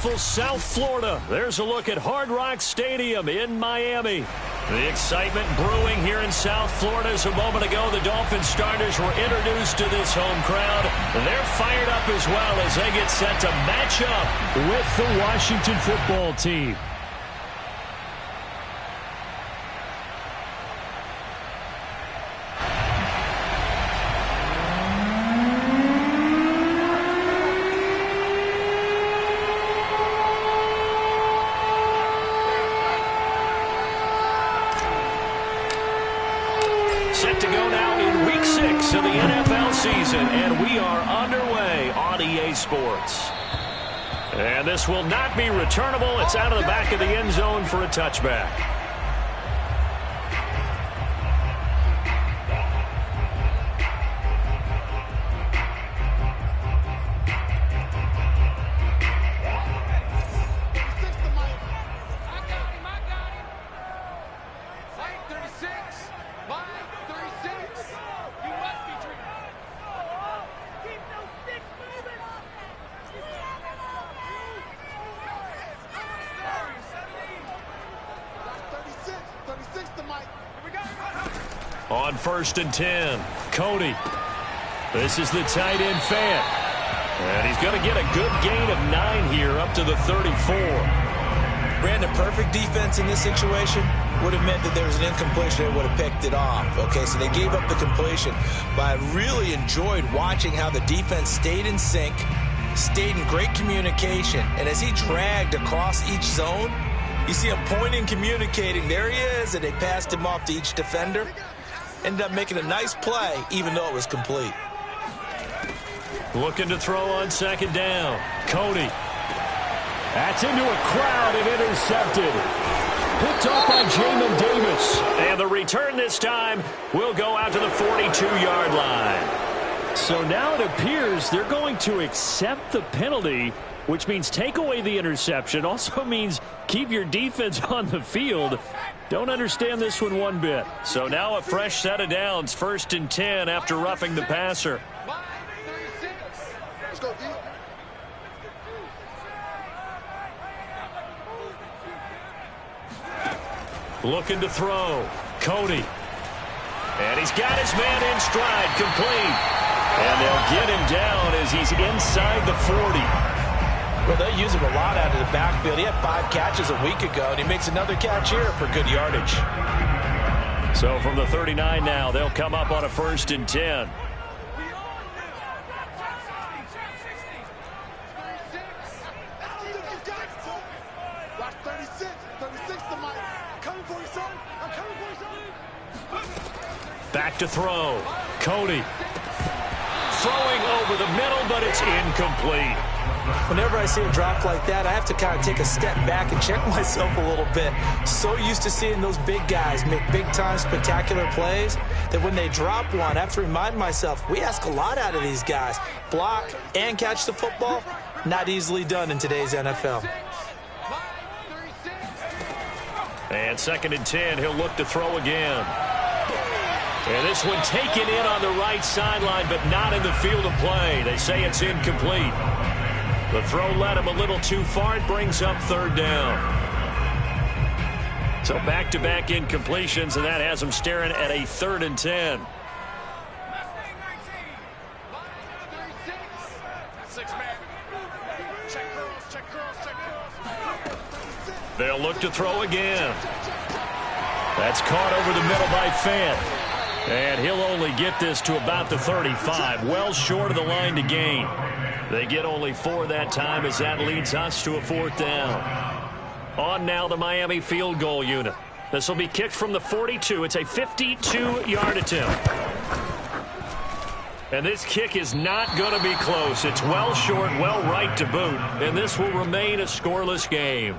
beautiful South Florida. There's a look at Hard Rock Stadium in Miami. The excitement brewing here in South Florida. As a moment ago, the Dolphins starters were introduced to this home crowd. They're fired up as well as they get set to match up with the Washington football team. Set to go now in Week 6 of the NFL season, and we are underway on EA Sports. And this will not be returnable. It's out of the back of the end zone for a touchback. On 1st and 10, Cody. This is the tight end Fant. And he's going to get a good gain of 9 here up to the 34. Brandon, perfect defense in this situation would have meant that there was an incompletion and would have picked it off. Okay, so they gave up the completion. But I really enjoyed watching how the defense stayed in sync, stayed in great communication. And as he dragged across each zone, you see him pointing, communicating. There he is, and they passed him off to each defender. Ended up making a nice play, even though it was complete. Looking to throw on 2nd down. Cody. That's into a crowd and intercepted. Picked up by Jamin Davis. And the return this time will go out to the 42-yard line. So now it appears they're going to accept the penalty, which means take away the interception. Also means keep your defense on the field. Don't understand this one bit. So now a fresh set of downs. 1st and 10 after roughing the passer. Let's go, D. Looking to throw. Cody. And he's got his man in stride, complete. And they'll get him down as he's inside the 40. Well, they use him a lot out of the backfield. He had 5 catches a week ago, and he makes another catch here for good yardage. So from the 39 now, they'll come up on a 1st and 10. Back to throw. Cody. Throwing over the middle, but it's incomplete. Whenever I see a drop like that, I have to kind of take a step back and check myself a little bit. So used to seeing those big guys make big-time spectacular plays that when they drop one, I have to remind myself, we ask a lot out of these guys. Block and catch the football, not easily done in today's NFL. And 2nd and 10, he'll look to throw again. And this one taken in on the right sideline, but not in the field of play. They say it's incomplete. The throw led him a little too far. It brings up 3rd down. So back-to-back incompletions, and that has him staring at a 3rd and 10. They'll look to throw again. That's caught over the middle by Fant. And he'll only get this to about the 35, well short of the line to gain. They get only 4 that time as that leads us to a 4th down. On now the Miami field goal unit. This will be kicked from the 42. It's a 52-yard attempt. And this kick is not going to be close. It's well short, well right to boot. And this will remain a scoreless game.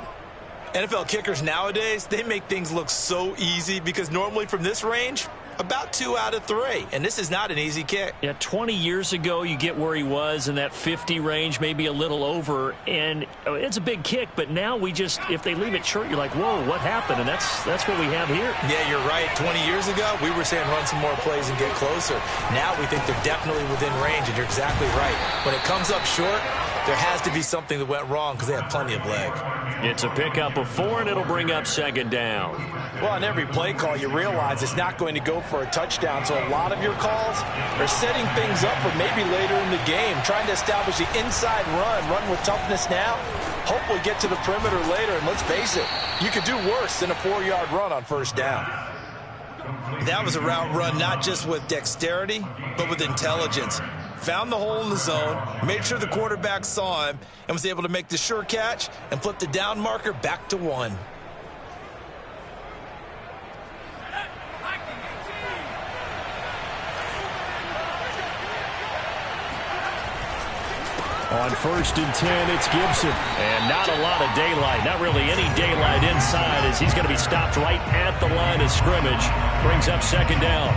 NFL kickers nowadays, they make things look so easy because normally from this range, about 2 out of 3, and this is not an easy kick. Yeah, 20 years ago, you get where he was in that 50 range, maybe a little over, and it's a big kick, but now we just, if they leave it short, you're like, whoa, what happened? And that's what we have here. Yeah, you're right. 20 years ago, we were saying run some more plays and get closer. Now we think they're definitely within range, and you're exactly right. When it comes up short, There has to be something that went wrong because they have plenty of leg. It's a pickup of 4, and it'll bring up second down. Well, on every play call, you realize it's not going to go for a touchdown, so a lot of your calls are setting things up for maybe later in the game, trying to establish the inside run with toughness now, hopefully get to the perimeter later, and let's face it, you could do worse than a 4-yard run on first down. That was a route run not just with dexterity, but with intelligence. Found the hole in the zone, made sure the quarterback saw him, and was able to make the sure catch and flip the down marker back to 1. On 1st and 10, it's Gibson. And not a lot of daylight, not really any daylight inside, as he's going to be stopped right at the line of scrimmage. Brings up second down.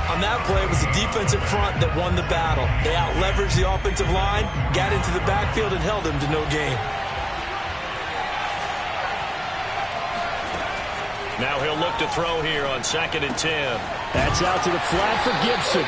On that play, it was the defensive front that won the battle. They out-leveraged the offensive line, got into the backfield, and held him to no gain. Now he'll look to throw here on 2nd and 10. That's out to the flat for Gibson.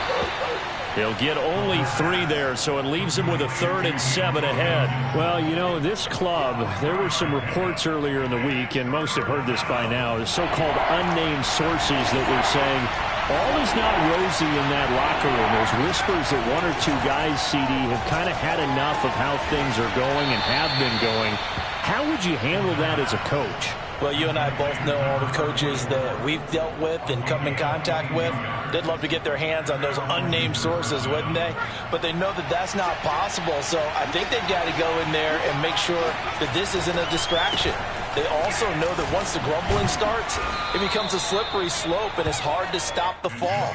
He'll get only 3 there, so it leaves him with a 3rd and 7 ahead. Well, you know, this club, there were some reports earlier in the week, and most have heard this by now, the so-called unnamed sources that were saying all is not rosy in that locker room. There's whispers that 1 or 2 guys, CD, have kind of had enough of how things are going and have been going. How would you handle that as a coach? Well, you and I both know all the coaches that we've dealt with and come in contact with. They'd love to get their hands on those unnamed sources, wouldn't they? But they know that that's not possible, so I think they've got to go in there and make sure that this isn't a distraction. They also know that once the grumbling starts, it becomes a slippery slope, and it's hard to stop the fall.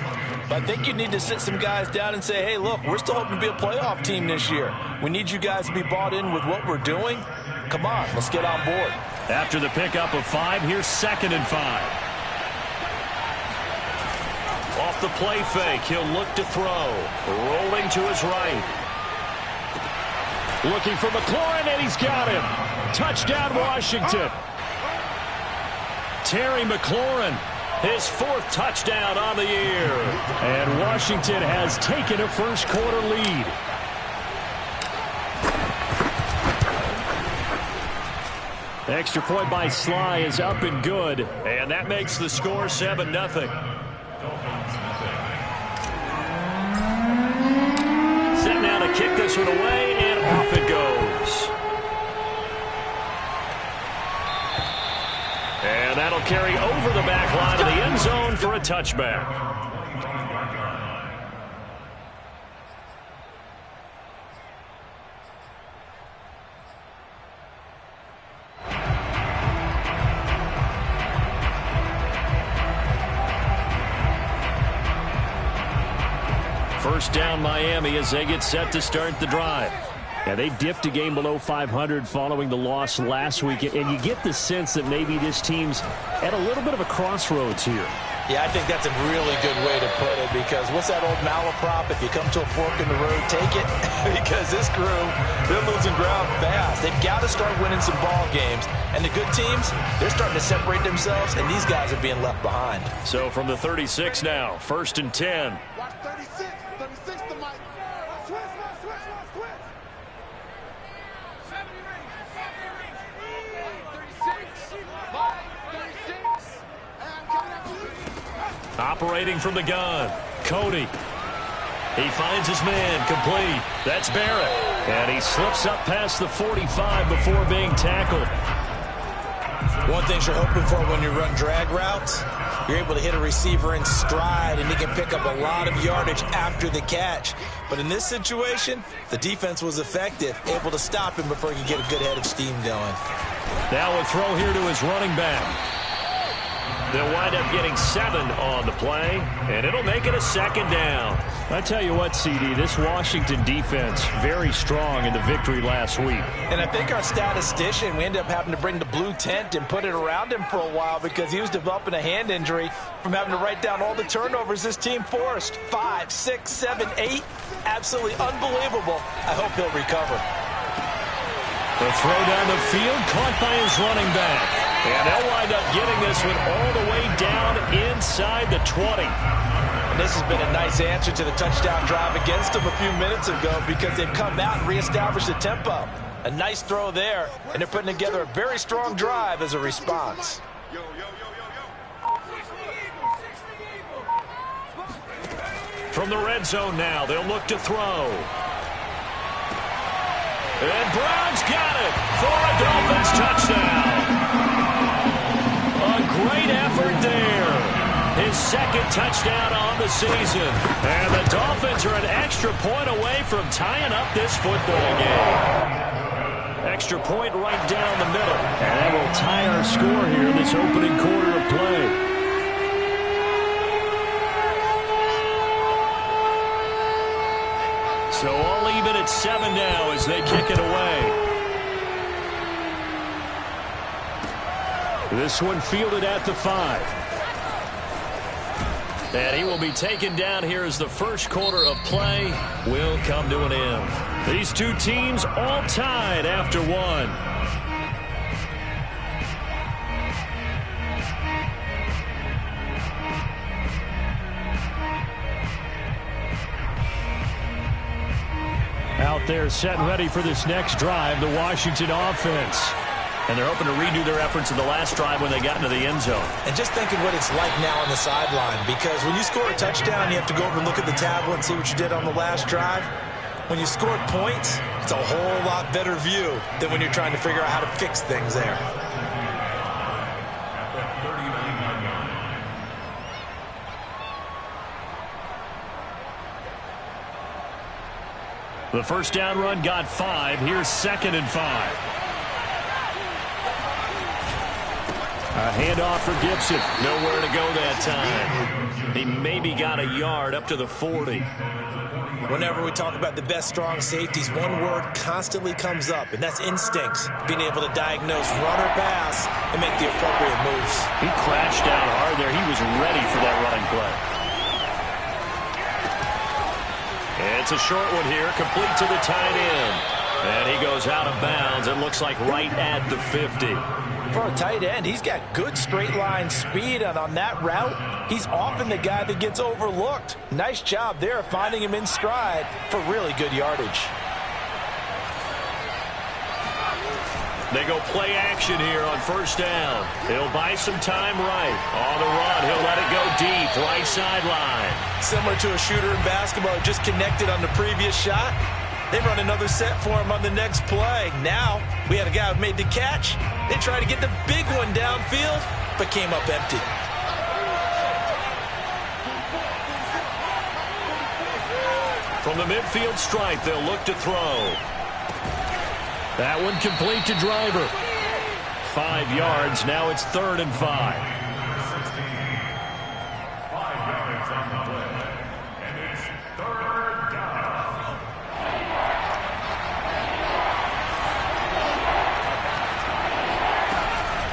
But I think you need to sit some guys down and say, hey, look, we're still hoping to be a playoff team this year. We need you guys to be bought in with what we're doing. Come on, let's get on board. After the pickup of 5, here's 2nd and 5. Off the play fake, he'll look to throw. Rolling to his right. Looking for McLaurin, and he's got him. Touchdown, Washington. Terry McLaurin, his 4th touchdown on the year. And Washington has taken a first-quarter lead. Extra point by Sly is up and good, and that makes the score 7-0. Set now to kick this one away, and off it goes. And that'll carry over the back line of the end zone for a touchback. First down Miami as they get set to start the drive. Yeah, they dipped a game below 500 following the loss last week, and you get the sense that maybe this team's at a little bit of a crossroads here. Yeah, I think that's a really good way to put it, because what's that old malaprop? If you come to a fork in the road, take it. Because this crew, they're losing ground fast. They've got to start winning some ball games. And the good teams, they're starting to separate themselves, and these guys are being left behind. So from the 36 now, 1st and 10. Watch 36. 36 to Mike. Switch. Operating from the gun, Cody. He finds his man, complete. That's Barrett. And he slips up past the 45 before being tackled. One thing you're hoping for when you run drag routes, you're able to hit a receiver in stride, and he can pick up a lot of yardage after the catch. But in this situation, the defense was effective, able to stop him before he could get a good head of steam going. Now a throw here to his running back. They'll wind up getting 7 on the play, and it'll make it a 2nd down. I tell you what, CD, this Washington defense, very strong in the victory last week. And I think our statistician, we ended up having to bring the blue tent and put it around him for a while because he was developing a hand injury from having to write down all the turnovers this team forced. 5, 6, 7, 8. Absolutely unbelievable. I hope he'll recover. The throw down the field, caught by his running back. And they'll wind up getting this one all the way down inside the 20. And this has been a nice answer to the touchdown drive against them a few minutes ago because they've come out and reestablished the tempo. A nice throw there, and they're putting together a very strong drive as a response. From the red zone now, they'll look to throw. And Brown's got it for a Dolphins touchdown. A great effort there. His second touchdown on the season. And the Dolphins are an extra point away from tying up this football game. Extra point right down the middle. And that will tie our score here in this opening quarter of play. So all even at 7 now as they kick it away. This one fielded at the 5. And he will be taken down here as the first quarter of play will come to an end. These two teams all tied after one. Out there set and ready for this next drive, the Washington offense. And they're hoping to redo their efforts in the last drive when they got into the end zone. And just think of what it's like now on the sideline, because when you score a touchdown, you have to go over and look at the tablet and see what you did on the last drive. When you score points, it's a whole lot better view than when you're trying to figure out how to fix things there. The first down run got 5. Here's 2nd and 5. A handoff for Gibson. Nowhere to go that time. He maybe got a yard up to the 40. Whenever we talk about the best strong safeties, one word constantly comes up, and that's instincts. Being able to diagnose run or pass and make the appropriate moves. He crashed down hard there. He was ready for that running play. And it's a short one here, complete to the tight end. And he goes out of bounds. It looks like right at the 50. For a tight end, he's got good straight line speed, and on that route, he's often the guy that gets overlooked. Nice job there finding him in stride for really good yardage. They go play action here on first down. He'll buy some time right. On the run, he'll let it go deep, right sideline. Similar to a shooter in basketball, just connected on the previous shot. They run another set for him on the next play. Now, we had a guy who made the catch. They tried to get the big one downfield, but came up empty. From the midfield stripe, they'll look to throw. That one complete to Driver. 5 yards. Now it's 3rd and 5. 5 yards on the play. And it's 3rd down.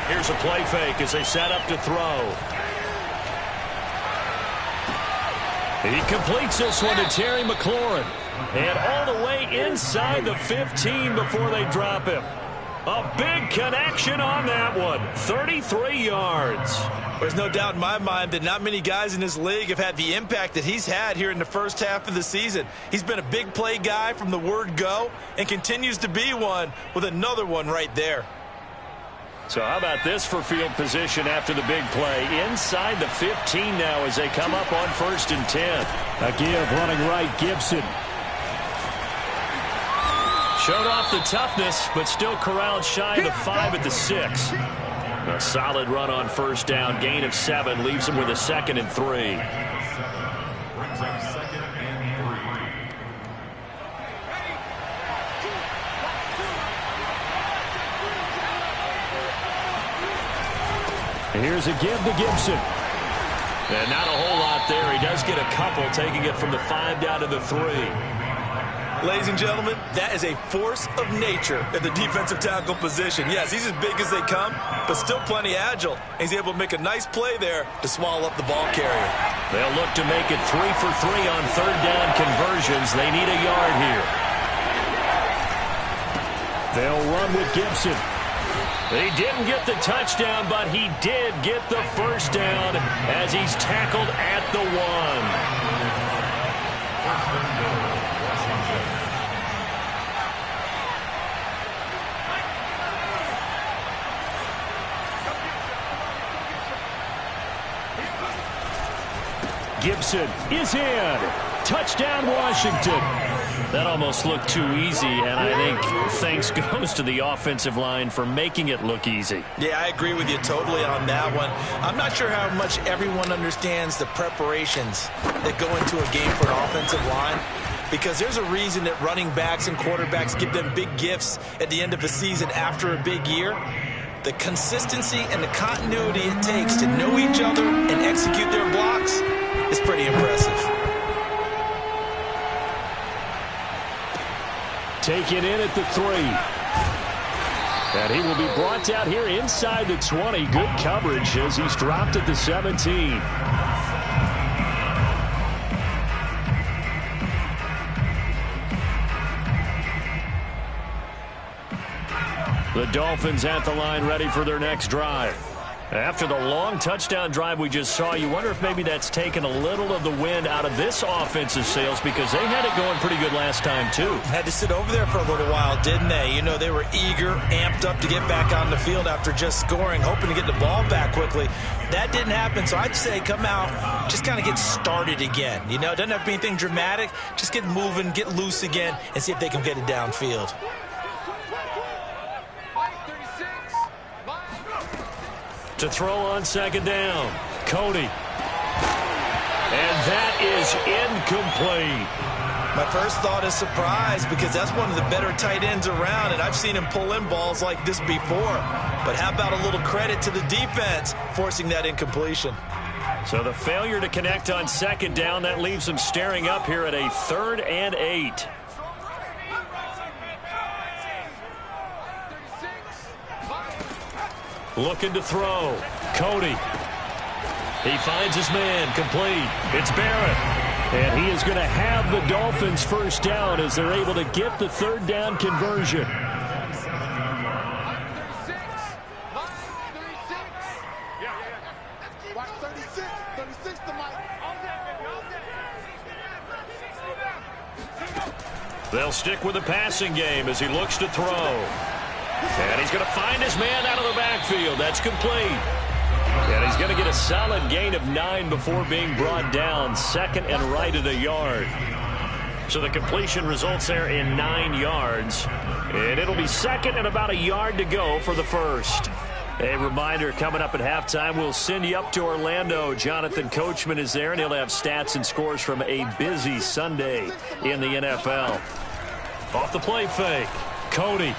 Here's a play fake as they set up to throw. He completes this one to Terry McLaurin. And all the way inside the 15 before they drop him. A big connection on that one. 33 yards. There's no doubt in my mind that not many guys in this league have had the impact that he's had here in the first half of the season. He's been a big play guy from the word go and continues to be one with another one right there. So how about this for field position after the big play? Inside the 15 now as they come up on 1st and 10. A give running right, Gibson. Showed off the toughness, but still corralled shy of the 5 at the 6. A solid run on first down. Gain of 7 leaves him with a 2nd and 3. Brings up 2nd and 3. Here's a give to Gibson. And not a whole lot there. He does get a couple, taking it from the 5 down to the 3. Ladies and gentlemen, that is a force of nature at the defensive tackle position. Yes, he's as big as they come, but still plenty agile. He's able to make a nice play there to swallow up the ball carrier. They'll look to make it 3 for 3 on 3rd down conversions. They need a yard here. They'll run with Gibson. He didn't get the touchdown, but he did get the first down as he's tackled at the 1. Gibson is in. Touchdown, Washington. That almost looked too easy, and I think thanks goes to the offensive line for making it look easy. Yeah, I agree with you totally on that one. I'm not sure how much everyone understands the preparations that go into a game for an offensive line, because there's a reason that running backs and quarterbacks give them big gifts at the end of the season after a big year. The consistency and the continuity it takes to know each other and execute their blocks is pretty impressive. Taken in at the 3. And he will be brought down here inside the 20. Good coverage as he's dropped at the 17. The Dolphins at the line ready for their next drive. After the long touchdown drive we just saw, you wonder if maybe that's taken a little of the wind out of this offensive sails, because they had it going pretty good last time too. Had to sit over there for a little while, didn't they? You know, they were eager, amped up to get back on the field after just scoring, hoping to get the ball back quickly. That didn't happen, so I'd say come out, just kind of get started again. You know, it doesn't have to be anything dramatic. Just get moving, get loose again, and see if they can get it downfield. To throw on second down, Cody. And that is incomplete. My first thought is surprise, because that's one of the better tight ends around, and I've seen him pull in balls like this before. But how about a little credit to the defense forcing that incompletion? So the failure to connect on second down, that leaves them staring up here at a 3rd and 8. Looking to throw. Cody. He finds his man. Complete. It's Barrett. And he is going to have the Dolphins first down as they're able to get the 3rd down conversion. They'll stick with the passing game as he looks to throw. And he's going to find his man out of the backfield. That's complete. And he's going to get a solid gain of 9 before being brought down. 2nd and right at a yard. So the completion results there in 9 yards. And it'll be 2nd and about a yard to go for the first. A reminder, coming up at halftime, we'll send you up to Orlando. Jonathan Coachman is there, and he'll have stats and scores from a busy Sunday in the NFL. Off the play fake. Cody.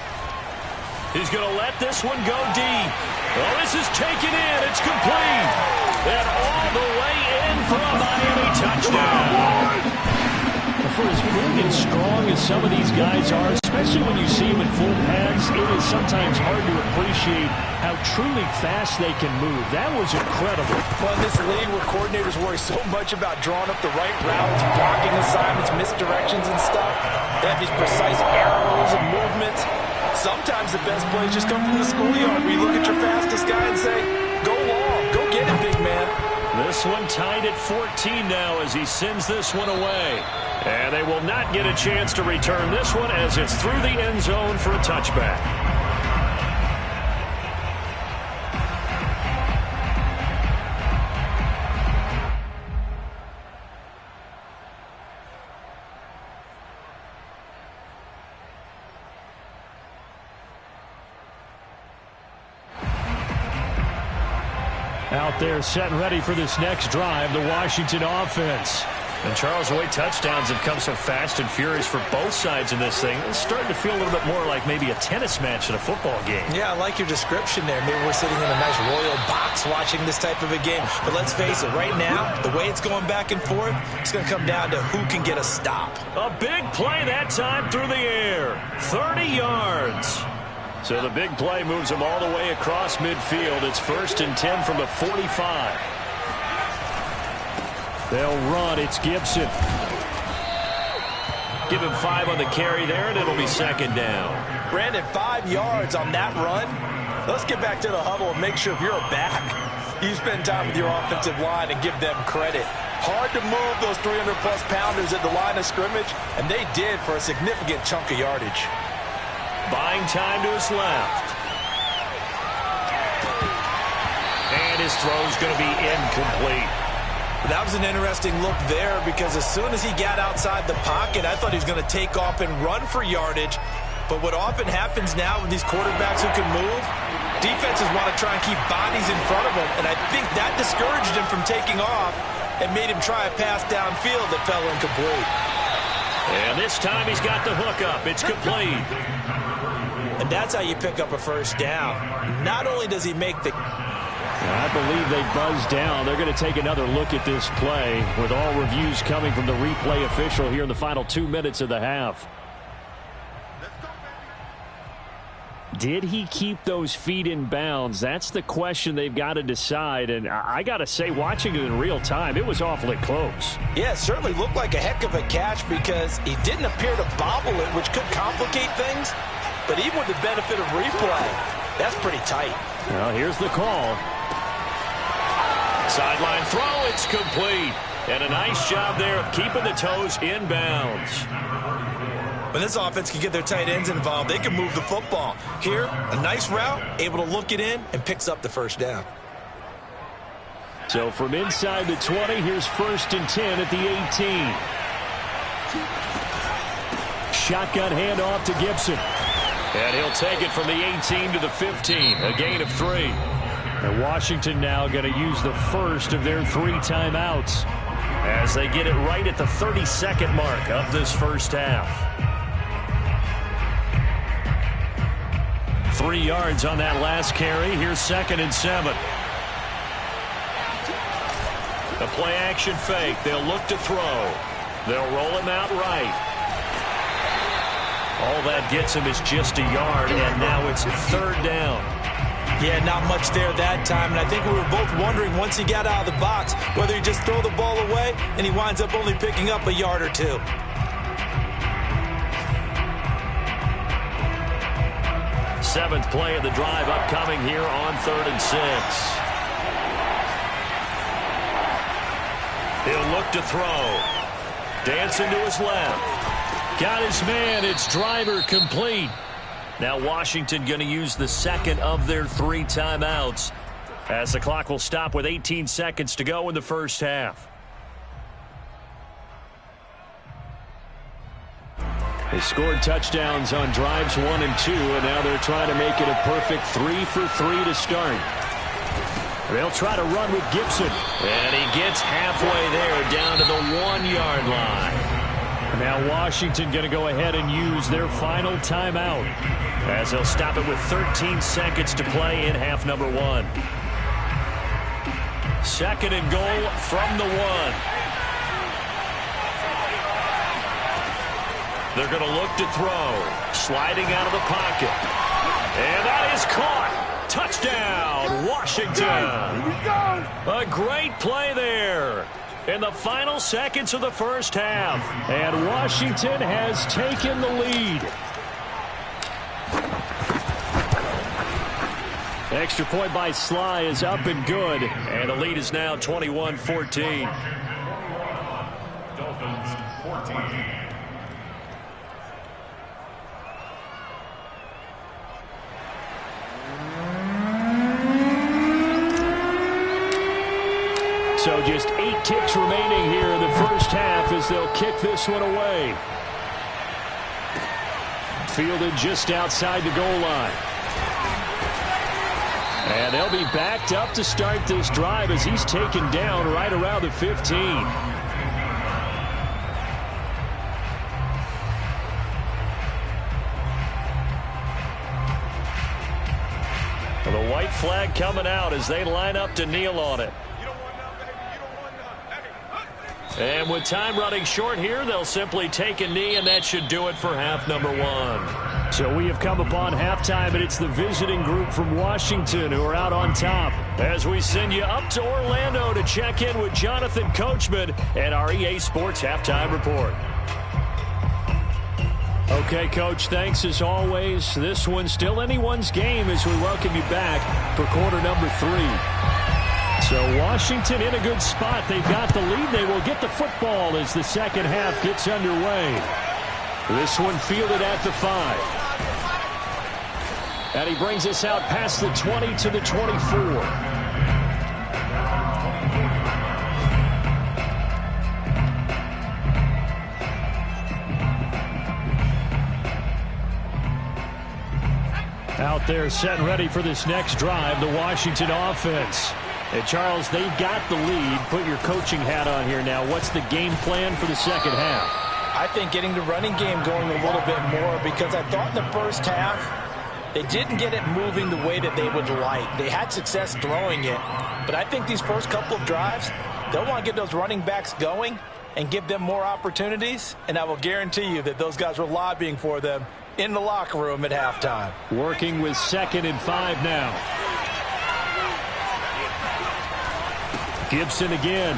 He's going to let this one go deep. Oh, this is taken in. It's complete. And all the way in for a Miami touchdown. For as big and strong as some of these guys are, especially when you see them in full pads, it is sometimes hard to appreciate how truly fast they can move. That was incredible. Well, in this league where coordinators worry so much about drawing up the right routes, blocking assignments, misdirections and stuff, they have these precise arrows and movements. Sometimes the best plays just come from the schoolyard where you look at your fastest guy and say, go long, go get it, big man. This one tied at 14 now as he sends this one away. And they will not get a chance to return this one as it's through the end zone for a touchback. Out there set and ready for this next drive, the Washington offense. And Charles, the way touchdowns have come so fast and furious for both sides in this thing, it's starting to feel a little bit more like maybe a tennis match in a football game. Yeah, I like your description there. Maybe we're sitting in a nice royal box watching this type of a game. But let's face it, right now, the way it's going back and forth, it's going to come down to who can get a stop. A big play that time through the air. 30 yards. So the big play moves them all the way across midfield. It's 1st and 10 from the 45. They'll run. It's Gibson. Give him 5 on the carry there, and it'll be second down. Brandon, 5 yards on that run. Let's get back to the huddle and make sure if you're back, you spend time with your offensive line and give them credit. Hard to move those 300-plus pounders at the line of scrimmage, and they did for a significant chunk of yardage. Buying time to his left. And his throw's going to be incomplete. That was an interesting look there because as soon as he got outside the pocket, I thought he was going to take off and run for yardage. But what often happens now with these quarterbacks who can move, defenses want to try and keep bodies in front of him. And I think that discouraged him from taking off and made him try a pass downfield that fell incomplete. And this time he's got the hook up. It's complete. And that's how you pick up a first down. Not only does he make the... I believe they buzzed down. They're going to take another look at this play with all reviews coming from the replay official here in the final 2 minutes of the half. Did he keep those feet in bounds? That's the question they've got to decide. And I got to say, watching it in real time, it was awfully close. Yeah, it certainly looked like a heck of a catch because he didn't appear to bobble it, which could complicate things. But even with the benefit of replay, that's pretty tight. Well, here's the call. Sideline throw, it's complete. And a nice job there of keeping the toes in bounds. When this offense can get their tight ends involved, they can move the football. Here, a nice route, able to look it in, and picks up the first down. So from inside the 20, here's 1st and 10 at the 18. Shotgun handoff to Gibson. And he'll take it from the 18 to the 15, a gain of 3. And Washington now going to use the first of their 3 timeouts as they get it right at the 32nd mark of this first half. 3 yards on that last carry. Here's 2nd and 7. A play action fake. They'll look to throw. They'll roll him out right. All that gets him is just a yard, and now it's 3rd down. Yeah, not much there that time, and I think we were both wondering once he got out of the box whether he just throw the ball away, and he winds up only picking up a yard or 2. Seventh play of the drive upcoming here on 3rd and 6. He'll look to throw. Dancing to his left. Got his man. It's Driver complete. Now Washington going to use the 2nd of their 3 timeouts as the clock will stop with 18 seconds to go in the first half. They scored touchdowns on drives 1 and 2, and now they're trying to make it a perfect 3 for 3 to start. They'll try to run with Gibson. And he gets halfway there down to the 1-yard line. Now Washington going to go ahead and use their final timeout as they'll stop it with 13 seconds to play in half number 1. 2nd and goal from the 1. They're going to look to throw. Sliding out of the pocket. And that is caught. Touchdown, Washington. A great play there in the final seconds of the first half. And Washington has taken the lead. Extra point by Sly is up and good. And the lead is now 21-14. Dolphins 14. So just 8 ticks remaining here in the first half as they'll kick this one away. Fielded just outside the goal line. And they'll be backed up to start this drive as he's taken down right around the 15. The white flag coming out as they line up to kneel on it. And with time running short here, they'll simply take a knee, and that should do it for half number 1. So we have come upon halftime, and it's the visiting group from Washington who are out on top. As we send you up to Orlando to check in with Jonathan Coachman and our EA Sports Halftime Report. Okay, Coach, thanks as always. This one's still anyone's game as we welcome you back for quarter number 3. So Washington in a good spot. They've got the lead. They will get the football as the second half gets underway. This one fielded at the 5. And he brings us out past the 20 to the 24. Out there set and ready for this next drive, the Washington offense. And Charles, they've got the lead. Put your coaching hat on here now. What's the game plan for the second half? I think getting the running game going a little bit more, because I thought in the first half they didn't get it moving the way that they would like. They had success throwing it, but I think these first couple of drives, they'll want to get those running backs going and give them more opportunities, and I will guarantee you that those guys were lobbying for them in the locker room at halftime. Working with 2nd and 5 now. Gibson again.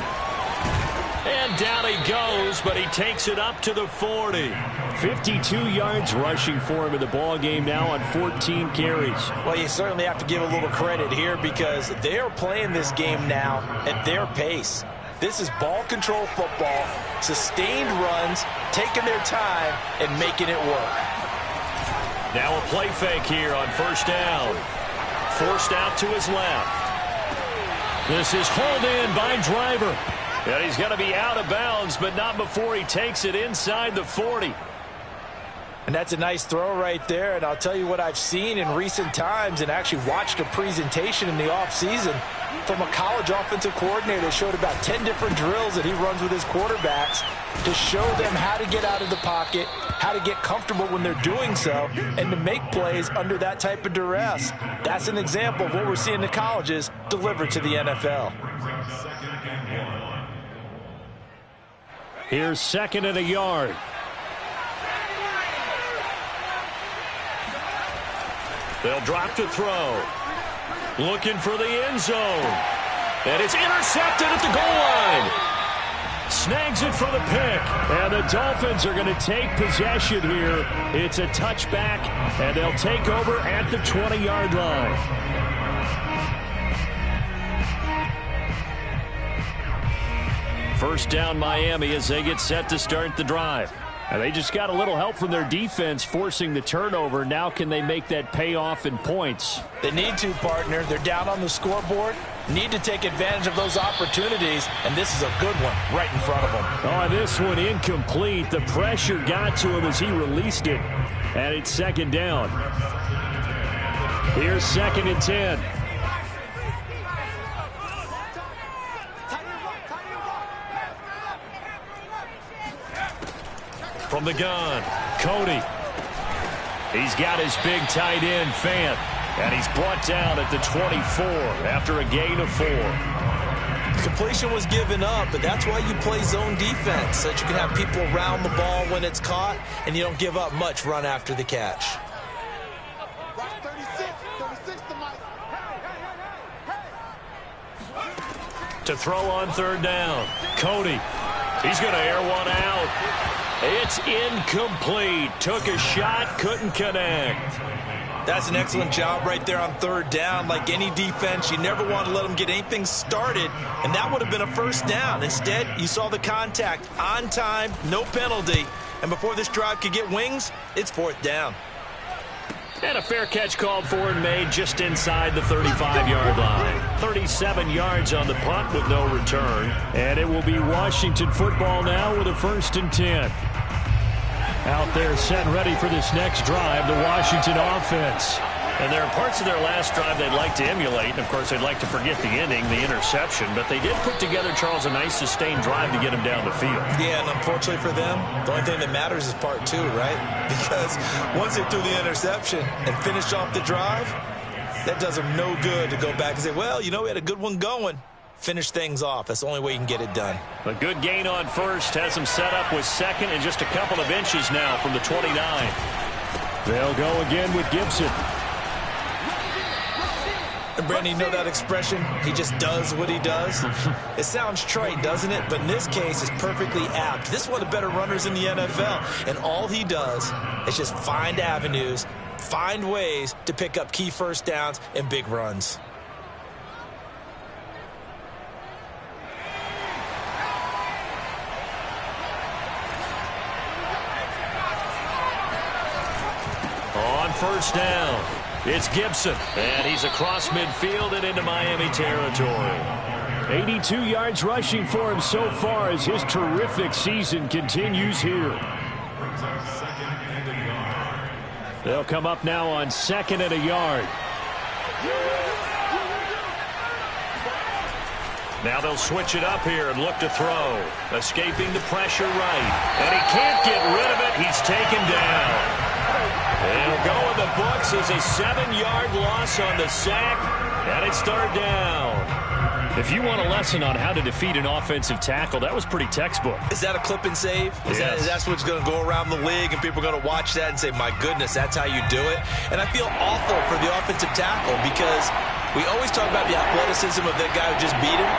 And down he goes, but he takes it up to the 40. 52 yards rushing for him in the ball game now on 14 carries. Well, you certainly have to give a little credit here because they are playing this game now at their pace. This is ball control football, sustained runs, taking their time and making it work. Now a play fake here on first down. Forced out to his left. This is hauled in by Driver. And he's going to be out of bounds, but not before he takes it inside the 40. And that's a nice throw right there. And I'll tell you what I've seen in recent times and actually watched a presentation in the offseason from a college offensive coordinator that showed about 10 different drills that he runs with his quarterbacks to show them how to get out of the pocket, how to get comfortable when they're doing so, and to make plays under that type of duress. That's an example of what we're seeing the colleges deliver to the NFL. Here's 2nd and a yard. They'll drop to throw. Looking for the end zone. And it's intercepted at the goal line. Snags it for the pick. And the Dolphins are going to take possession here. It's a touchback, and they'll take over at the 20-yard line. First down Miami as they get set to start the drive. And they just got a little help from their defense forcing the turnover. Now can they make that pay off in points? They need to, partner. They're down on the scoreboard. Need to take advantage of those opportunities, and this is a good one right in front of them. Oh, this one incomplete. The pressure got to him as he released it. And it's 2nd down. Here's 2nd and 10. From the gun, Cody. He's got his big tight end, Fant. And he's brought down at the 24 after a gain of 4. Completion was given up, but that's why you play zone defense, so that you can have people around the ball when it's caught, and you don't give up much run after the catch. To throw on 3rd down, Cody. He's going to air one out. It's incomplete. Took a shot, couldn't connect. That's an excellent job right there on 3rd down. Like any defense, you never want to let them get anything started, and that would have been a first down. Instead, you saw the contact on time, no penalty, and before this drive could get wings, it's 4th down. And a fair catch called for and made just inside the 35-yard line. 37 yards on the punt with no return. And it will be Washington football now with a 1st and 10. Out there set and ready for this next drive, the Washington offense. And there are parts of their last drive they'd like to emulate. And, of course, they'd like to forget the ending, the interception. But they did put together, Charles, a nice sustained drive to get them down the field. Yeah, and unfortunately for them, the only thing that matters is part 2, right? Because once they threw the interception and finished off the drive, that does them no good to go back and say, well, you know, we had a good one going. Finish things off. That's the only way you can get it done. A good gain on 1st has them set up with 2nd and just a couple of inches now from the 29. They'll go again with Gibson. And Brandon, you know that expression, he just does what he does? It sounds trite, doesn't it? But in this case, it's perfectly apt. This is one of the better runners in the NFL, and all he does is just find avenues, find ways to pick up key first downs and big runs. On first down, it's Gibson, and he's across midfield and into Miami territory. 82 yards rushing for him so far as his terrific season continues here. They'll come up now on 2nd and a yard. Now they'll switch it up here and look to throw. Escaping the pressure right. And he can't get rid of it. He's taken down. It'll go in the books as a 7-yard loss on the sack. And it's 3rd down. If you want a lesson on how to defeat an offensive tackle, that was pretty textbook. Is that a clip and save? Yes. That's what's going to go around the league, and people are going to watch that and say, my goodness, that's how you do it? And I feel awful for the offensive tackle because we always talk about the athleticism of that guy who just beat him.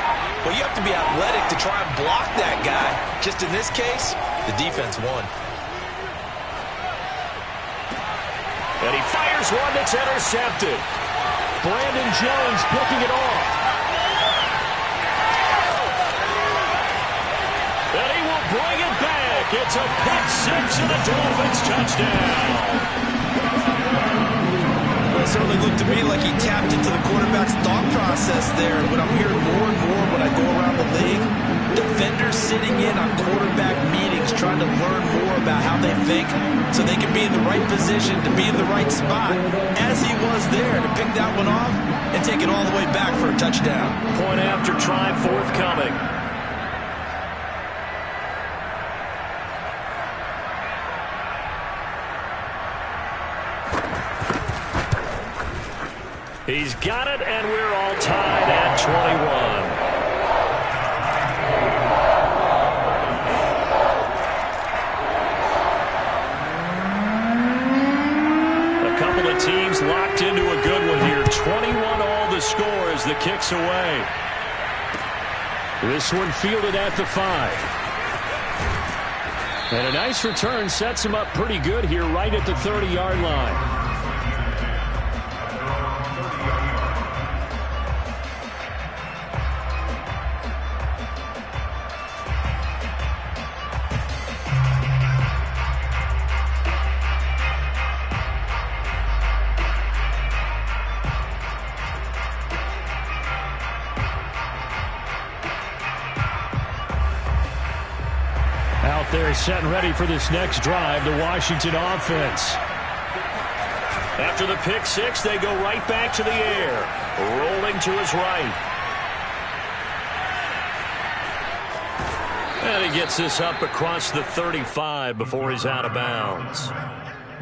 Well, you have to be athletic to try and block that guy. Just in this case, the defense won. And he fires one that's intercepted. Brandon Jones picking it off. And he will bring it back. It's a pick-6 and a Dolphins touchdown. Well, it certainly looked to me like he tapped into the quarterback's thought process there. What I'm hearing more and more when I go around the league, defenders sitting in on quarterback meetings trying to learn more about how they think so they can be in the right position to be in the right spot, as he was there to pick that one off and take it all the way back for a touchdown. Point after try forthcoming. He's got it, and we're all tied at 21. A couple of teams locked into a good one here. 21 all the score as the kick's away. This one fielded at the 5. And a nice return sets him up pretty good here right at the 30-yard line. Out there set and ready for this next drive, the Washington offense. After the pick-6, they go right back to the air, rolling to his right. And he gets this up across the 35 before he's out of bounds.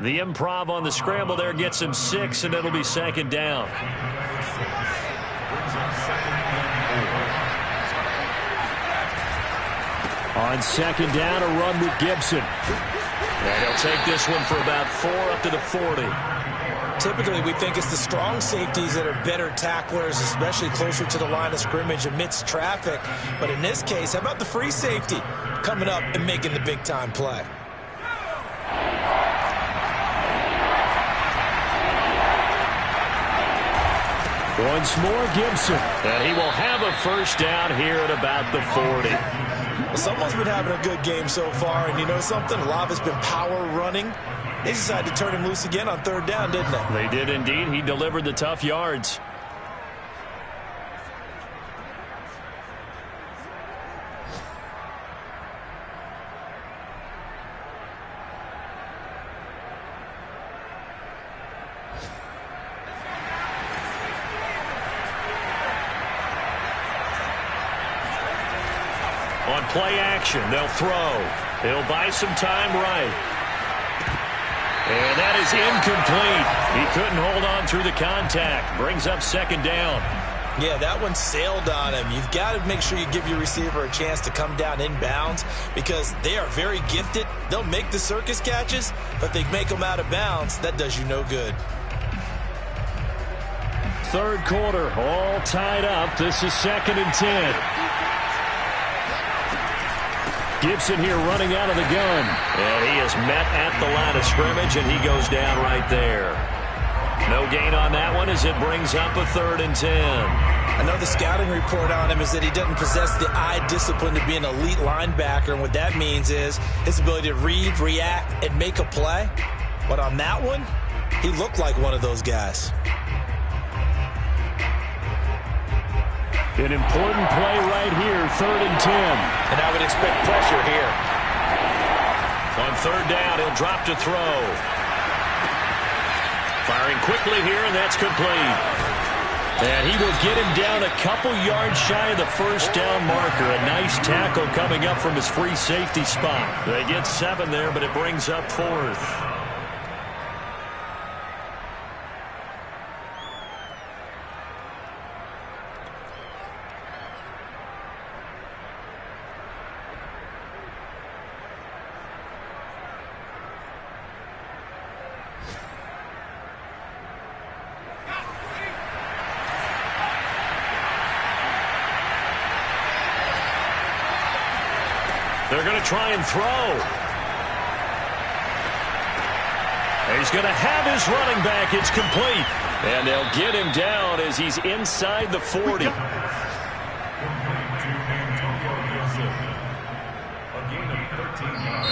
The improv on the scramble there gets him 6, and it'll be 2nd down. On 2nd down, a run with Gibson. And he'll take this one for about 4 up to the 40. Typically, we think it's the strong safeties that are better tacklers, especially closer to the line of scrimmage amidst traffic. But in this case, how about the free safety coming up and making the big-time play? Once more, Gibson. And he will have a first down here at about the 40. Well, someone's been having a good game so far, and you know something? A lot of it's been power running. They decided to turn him loose again on 3rd down, didn't they? They did indeed. He delivered the tough yards. On play action, they'll throw. He'll buy some time right. And that is incomplete. He couldn't hold on through the contact. Brings up 2nd down. Yeah, that one sailed on him. You've got to make sure you give your receiver a chance to come down inbounds because they are very gifted. They'll make the circus catches, but they make them out of bounds. That does you no good. third quarter, all tied up. This is 2nd and 10. Gibson here running out of the gun. And he is met at the line of scrimmage, and he goes down right there. No gain on that one as it brings up a 3rd and 10. I know the scouting report on him is that he doesn't possess the eye discipline to be an elite linebacker, and what that means is his ability to read, react, and make a play. But on that one, he looked like one of those guys. An important play right here, 3rd and 10. And I would expect pressure here. On 3rd down, he'll drop to throw. Firing quickly here, and that's complete. And he will get him down a couple yards shy of the 1st down marker. A nice tackle coming up from his free safety spot. They get 7 there, but it brings up 4th. They're going to try and throw. He's going to have his running back. It's complete. And they'll get him down as he's inside the 40.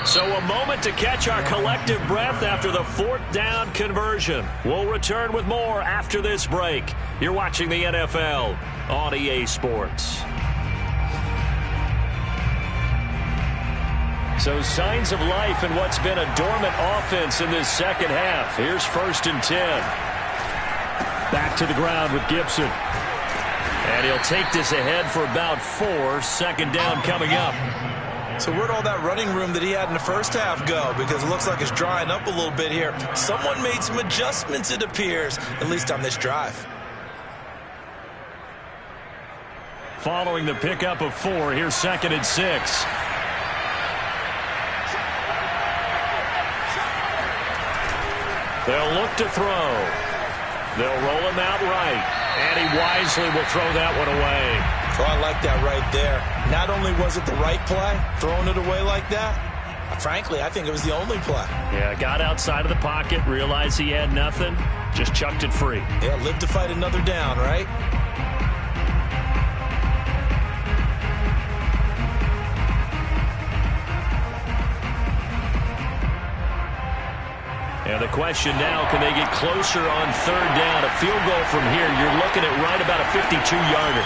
So a moment to catch our collective breath after the 4th down conversion. We'll return with more after this break. You're watching the NFL on EA Sports. So signs of life in what's been a dormant offense in this 2nd half. Here's 1st and 10. Back to the ground with Gibson. And he'll take this ahead for about 4. 2nd down coming up. So where'd all that running room that he had in the 1st half go? Because it looks like it's drying up a little bit here. Someone made some adjustments, it appears, at least on this drive. Following the pickup of 4, here's 2nd and 6. They'll look to throw. They'll roll him out right. And he wisely will throw that one away. So I like that right there. Not only was it the right play, throwing it away like that, frankly, I think it was the only play. Yeah, got outside of the pocket, realized he had nothing, just chucked it free. Yeah, live to fight another down, right? And the question now, can they get closer on 3rd down? A field goal from here, you're looking at right about a 52-yarder.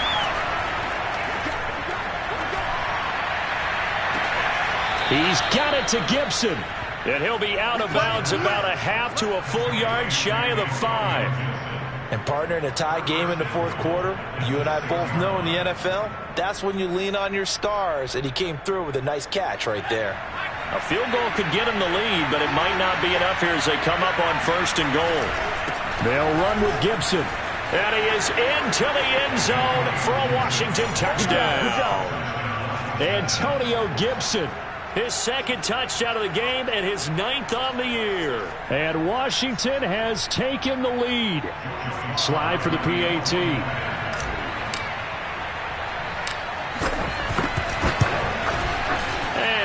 He's got it to Gibson. And he'll be out of bounds about a half to a full yard shy of the 5. And partner, in a tie game in the 4th quarter, you and I both know in the NFL, that's when you lean on your stars. And he came through with a nice catch right there. A field goal could get him the lead, but it might not be enough here as they come up on 1st and goal. They'll run with Gibson. And he is into the end zone for a Washington touchdown. Antonio Gibson, his 2nd touchdown of the game and his 9th on the year. And Washington has taken the lead. Slide for the PAT.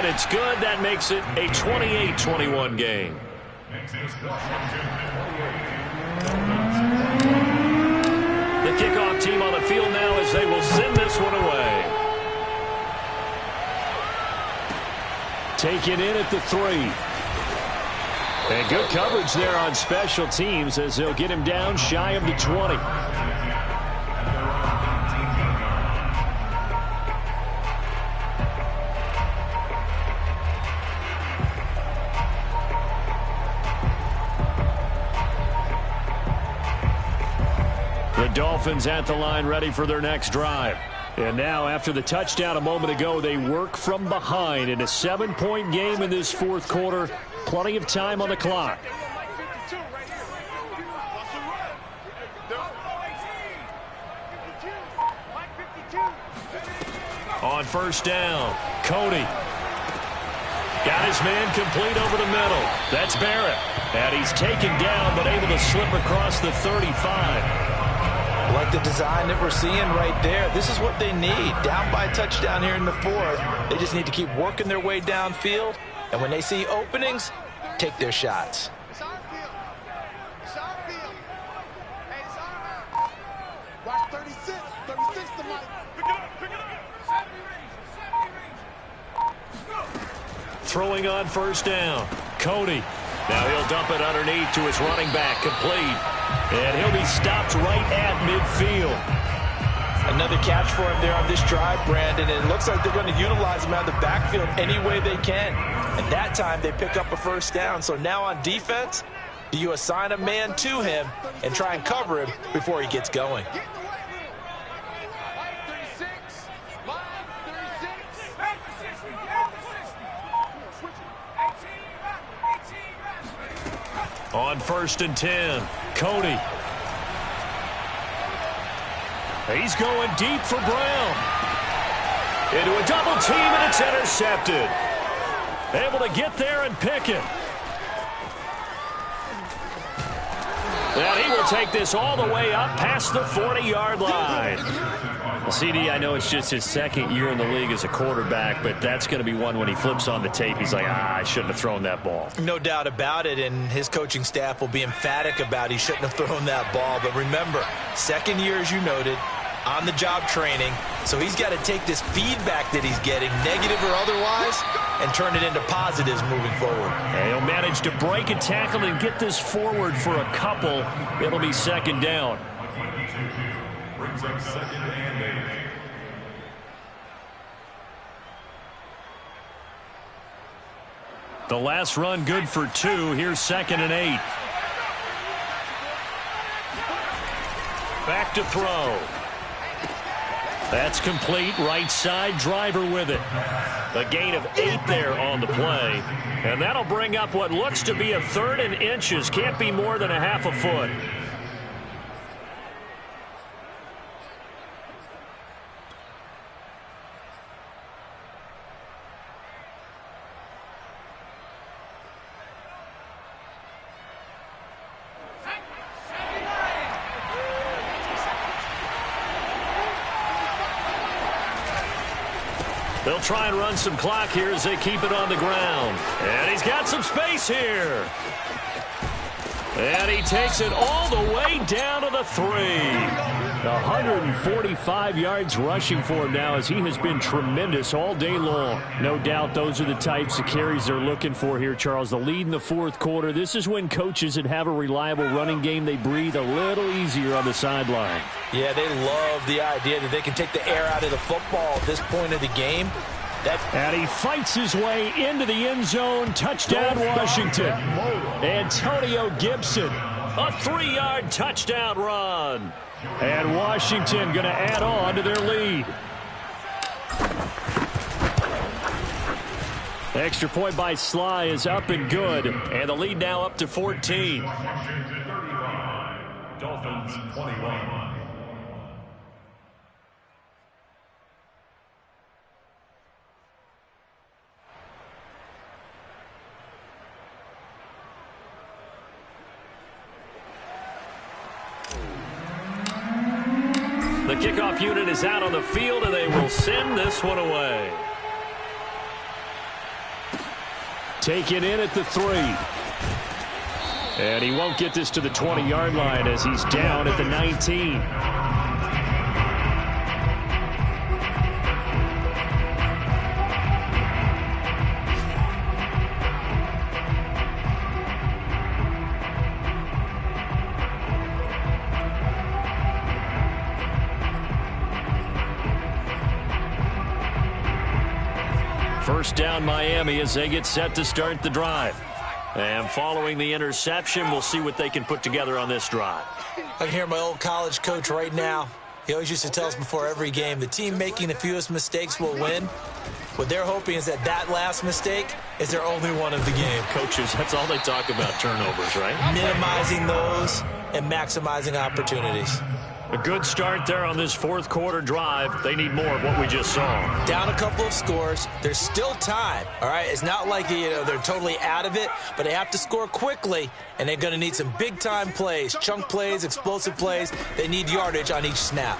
It's good. That makes it a 28-21 game. The kickoff team on the field now as they will send this one away. Taken in at the 3. And good coverage there on special teams as they'll get him down shy of the 20. The Dolphins at the line ready for their next drive. And now after the touchdown a moment ago, they work from behind in a 7-point game in this 4th quarter. Plenty of time on the clock. On 1st down, Cody. Got his man complete over the middle. That's Barrett. And he's taken down but able to slip across the 35. Like the design that we're seeing right there. This is what they need. Down by a touchdown here in the fourth. They just need to keep working their way downfield. And when they see openings, take their shots. It's our field. It's our field. Hey, it's our out. Watch 36. 36 to Mike. Pick it up. Pick it up. 70 range. Throwing on first down. Cody. Now he'll dump it underneath to his running back. Complete. And he'll be stopped right at midfield. Another catch for him there on this drive, Brandon. And it looks like they're going to utilize him out of the backfield any way they can. And that time they pick up a first down. So now on defense, do you assign a man to him and try and cover him before he gets going? Get in the way. Mike 36. Mike 36. Back to 60. Back to 60. Switch it. 18. On first and 10, Cody. He's going deep for Brown. Into a double team, and it's intercepted. Able to get there and pick it. And he will take this all the way up past the 40-yard line. CD, I know it's just his second year in the league as a quarterback, but that's going to be one when he flips on the tape. He's like, I shouldn't have thrown that ball. No doubt about it, and his coaching staff will be emphatic about he shouldn't have thrown that ball. But remember, second year, as you noted, on-the-job training, so he's got to take this feedback that he's getting, negative or otherwise, and turn it into positives moving forward. And he'll manage to break a tackle and get this forward for a couple. It'll be second down. Brings up second and 8. The last run good for 2. Here's second and 8. Back to throw. That's complete. Right side, Driver with it. A gain of 8 there on the play. And that'll bring up what looks to be a 3rd and inches. Can't be more than a half a foot. They'll try and run some clock here as they keep it on the ground. And he's got some space here. And he takes it all the way down to the 3. 145 yards rushing for him now as he has been tremendous all day long. No doubt those are the types of carries they're looking for here, Charles. The lead in the fourth quarter. This is when coaches that have a reliable running game, they breathe a little easier on the sideline. Yeah, they love the idea that they can take the air out of the football at this point of the game. And he fights his way into the end zone. Touchdown, Washington. Antonio Gibson, a 3-yard touchdown run. And Washington going to add on to their lead. Extra point by Sly is up and good. And the lead now up to 14. Washington 35, Dolphins 21. The kickoff unit is out on the field, and they will send this one away. Taken in at the 3. And he won't get this to the 20-yard line as he's down at the 19. First down, Miami, as they get set to start the drive. And following the interception, we'll see what they can put together on this drive. I can hear my old college coach right now. He always used to tell us before every game, the team making the fewest mistakes will win. What they're hoping is that that last mistake is their only one of the game. Coaches, that's all they talk about, turnovers, right? Minimizing those and maximizing opportunities. A good start there on this fourth quarter drive. They need more of what we just saw. Down a couple of scores. There's still time, all right? It's not like they're totally out of it, but they have to score quickly, and they're going to need some big-time plays, chunk plays, explosive plays. They need yardage on each snap.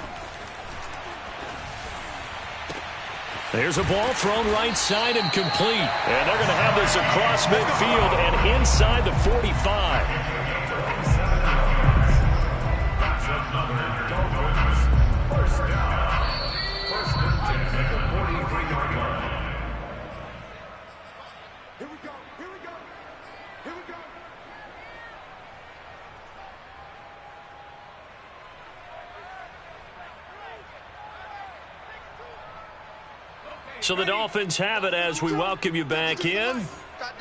There's a ball thrown right side and complete. And they're going to have this across midfield and inside the 45. So the Dolphins have it as we welcome you back in.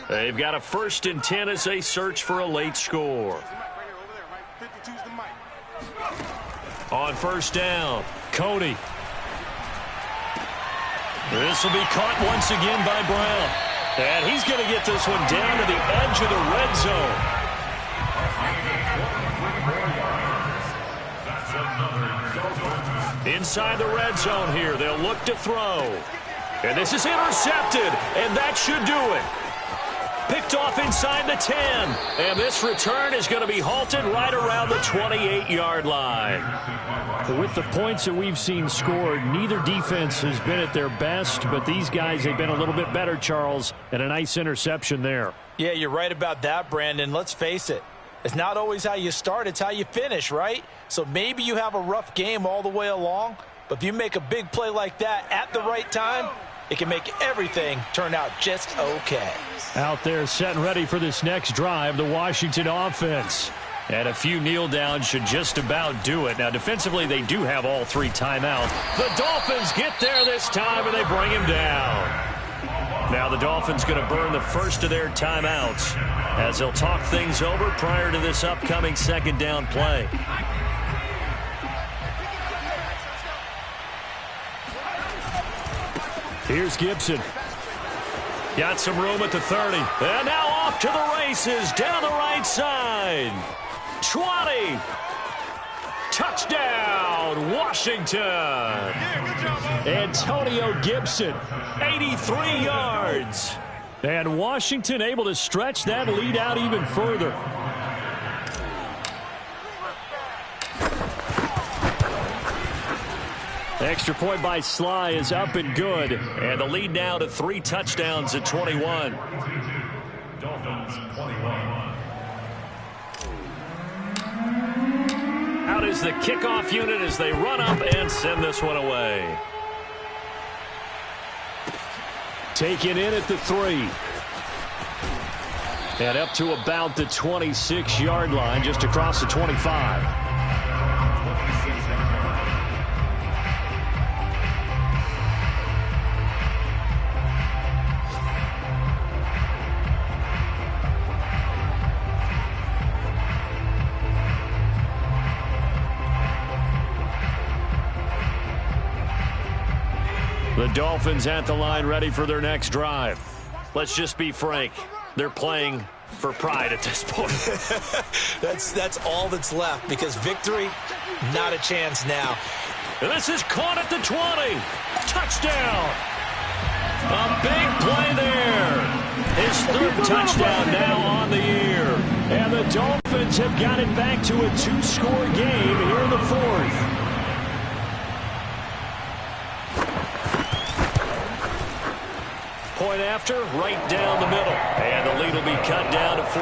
They've got a 1st and 10 as they search for a late score. On 1st down, Cody. This will be caught once again by Brown. And he's going to get this one down to the edge of the red zone. Inside the red zone here, they'll look to throw. And this is intercepted, and that should do it. Picked off inside the 10. And this return is going to be halted right around the 28-yard line. With the points that we've seen scored, neither defense has been at their best, but these guys have been a little bit better, Charles, and a nice interception there. Yeah, you're right about that, Brandon. Let's face it. It's not always how you start, it's how you finish, right? So maybe you have a rough game all the way along, but if you make a big play like that at the right time, it can make everything turn out just okay. Out there set and ready for this next drive, the Washington offense. And a few kneel downs should just about do it. Now, defensively, they do have all 3 timeouts. The Dolphins get there this time, and they bring him down. Now the Dolphins going to burn the first of their timeouts as they'll talk things over prior to this upcoming 2nd down play. Here's Gibson. Got some room at the 30. And now off to the races down the right side. 20. Touchdown, Washington. Antonio Gibson, 83 yards. And Washington able to stretch that lead out even further. Extra point by Sly is up and good. And the lead now to 3 touchdowns at 21. Dolphins 21. Out is the kickoff unit as they run up and send this one away. Taken in at the 3. And up to about the 26-yard line, just across the 25. The Dolphins at the line ready for their next drive. Let's just be frank. They're playing for pride at this point. That's all that's left because victory, not a chance now. And this is caught at the 20. Touchdown. A big play there. His 3rd touchdown now on the year. And the Dolphins have got it back to a 2-score game here in the 4th. Point after, right down the middle. And the lead will be cut down to 14.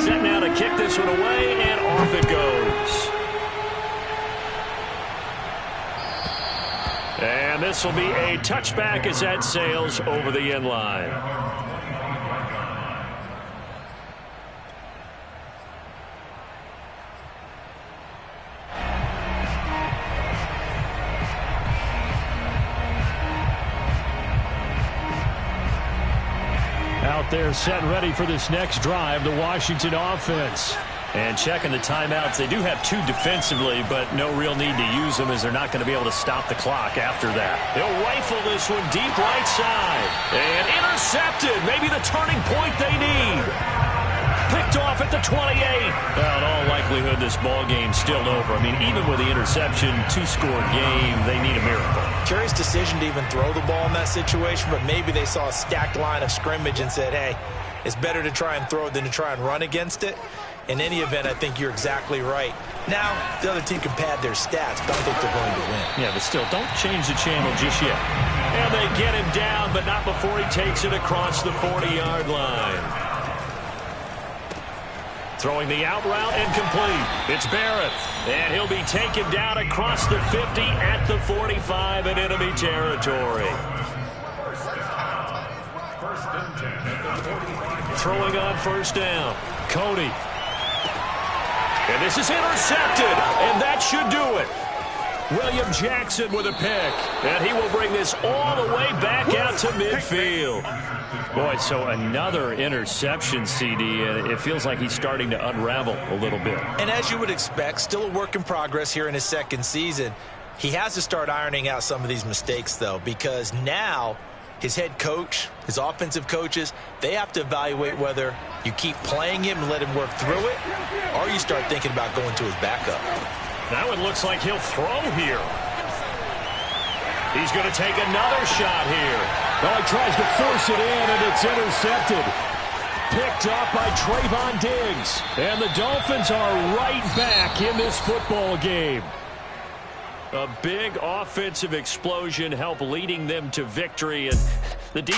Set now to kick this one away, and off it goes. And this will be a touchback as that sails over the end line. Out there set and ready for this next drive, the Washington offense. And checking the timeouts, they do have 2 defensively, but no real need to use them as they're not going to be able to stop the clock after that. They'll rifle this one deep right side. And intercepted. Maybe the turning point they need. Picked off at the 28. Well, in all likelihood, this ball game's still over. I mean, even with the interception, 2-score game, they need a miracle. Curious decision to even throw the ball in that situation, but maybe they saw a stacked line of scrimmage and said, hey, it's better to try and throw it than to try and run against it. In any event, I think you're exactly right. Now, the other team can pad their stats, but I don't think they're going to win. Yeah, but still, don't change the channel just yet. And they get him down, but not before he takes it across the 40-yard line. Throwing the out route and complete. It's Barrett. And he'll be taken down across the 50 at the 45 in enemy territory. Throwing on first down. Cody. And this is intercepted, and that should do it. William Jackson with a pick, and he will bring this all the way back out to midfield. Boy, so another interception, CD, and it feels like he's starting to unravel a little bit. And as you would expect, still a work in progress here in his second season. He has to start ironing out some of these mistakes, though, because now his head coach, his offensive coaches, they have to evaluate whether you keep playing him and let him work through it, or you start thinking about going to his backup. Now it looks like he'll throw here. He's going to take another shot here. Well, he tries to force it in, and it's intercepted. Picked up by Trayvon Diggs. And the Dolphins are right back in this football game. A big offensive explosion helped leading them to victory, and the defense